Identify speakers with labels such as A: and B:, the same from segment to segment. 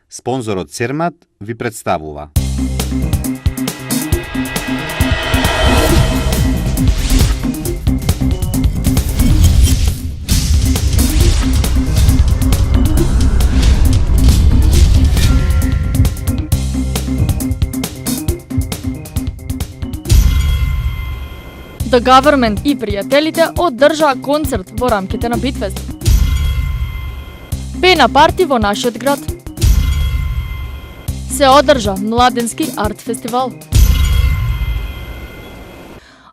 A: Спонзорот Цермат ви представува.
B: The Government и пријателите одржаа концерт во рамките на Битфест. Пена парти во нашиот град. Се одржа младенски арт фестивал.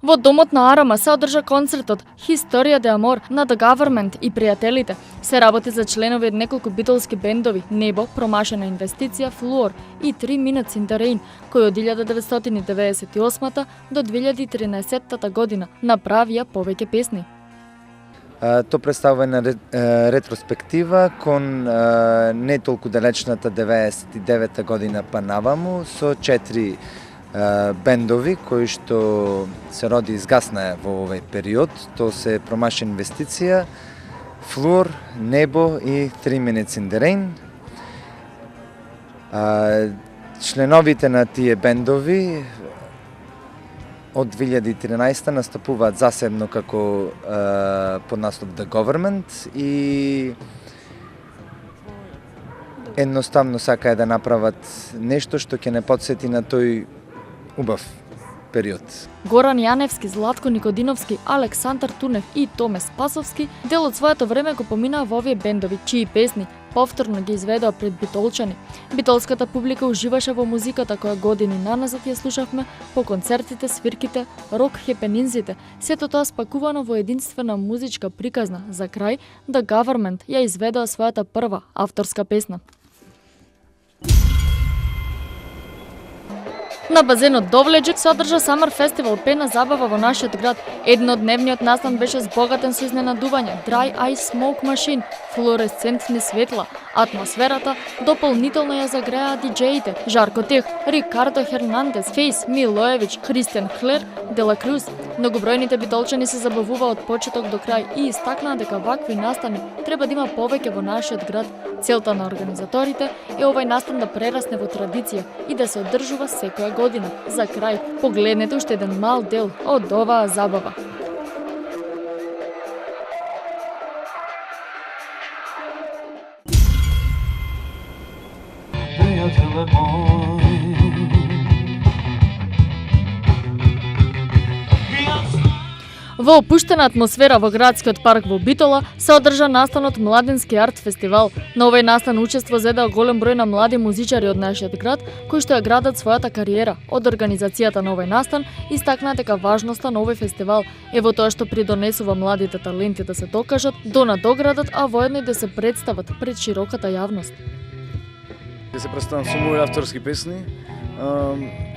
B: Во домот на Арама се одржа концертот Historia de Amor на The Government и пријателите. Се работи за членови од неколку битолски бендови Небо, Промашена инвестиција, Флуор и 3 Minutes in the Rain, кои од 1998 до 2013 година направија повеќе песни.
C: То представува една ретроспектива кон не толку далечната 99 година па наваму со 4 бендови кои што се роди и изгаснаа во овој период. То се Промашена инвестиција, Флуор, Небо и 3 Minutes in the Rain. Членовите на тие бендови од 2013 настапуваат засебно како под наслов The Government и едноставно сакаат да направат нешто што ќе не потсети на тој убав период.
B: Горан Јаневски, Златко Никодиновски, Александар Тунев и Томе Спасовски дел од своето време го поминаа во овие бендови, чии песни повторно ги изведоа пред битолчани. Битолската публика уживаше во музиката која години наназад ја слушавме по концертите, свирките, рок хепенинзите, сето тоа спакувано во единствена музичка приказна. За крај, The Government ја изведоа својата прва авторска песна. На базенот Довлеџик се одржа Summer Festival, пена забава во нашиот град. Еднодневниот настан беше збогатен со изненадување, Dry Ice Smoke Machine, флуоресцентни светла. Атмосферата дополнително ја загреа диџеите Жарко Тех, Рикардо Хернандес, Фейс, Милоевич, Христијан Хлер, Дела Круз. Многобројните битолчани се забавуваа од почеток до крај и истакнаа дека вакви настани треба да има повеќе во нашиот град. Целта на организаторите е овој настан да прерасне во традиција и да се одржува секоја година. За крај, погледнете уште еден мал дел од оваа забава. Во опуштена атмосфера во градскиот парк во Битола се одржа настанот Младенски арт фестивал. На овој настан учество зедеа голем број на млади музичари од нашиот град кои што ја градат својата кариера. Од организацијата на овој настан истакнаа дека важноста на овој фестивал е во тоа што придонесува младите таленти да се докажат, да надоградат, а воедно и да се представат пред широката јавност.
D: Ќе се представам со мои авторски песни.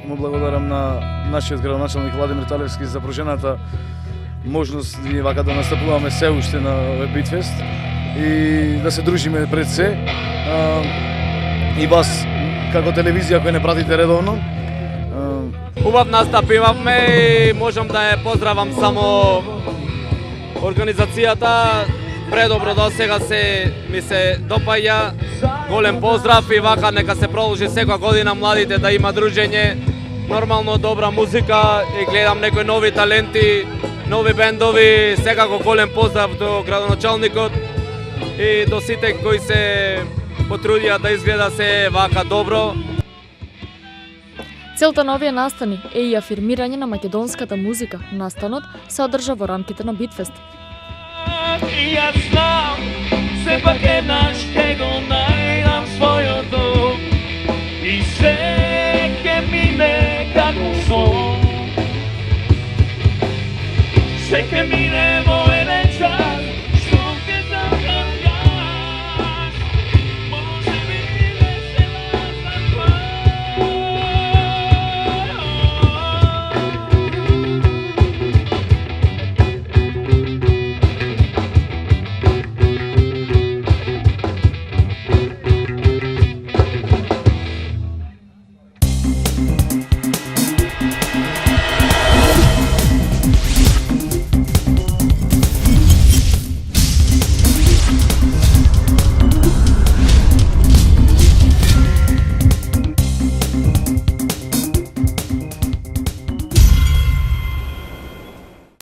D: Му благодарам на нашиот градоначалник Владимир Талевски за пружената можност ние вака да настапуваме се уште на Битфест и да се дружиме пред се. И вас како телевизија која не пратите редовно.
E: Убав настап имавме и можам да ја поздравам само организацијата. Предобро до сега ми се допаѓа. Голем поздрав и вака нека се продолжи секоја година младите да има дружење, нормално добра музика и гледам некои нови таленти, нови бендови, секако голем поздрав до градоначалникот и до сите кои се потрудија да изгледа се вака добро.
B: Целта на овие настани е и афирмирање на македонската музика. Настанот се одржа во рамките на Битфест.
F: Јас знам, сепак еднаш ќе го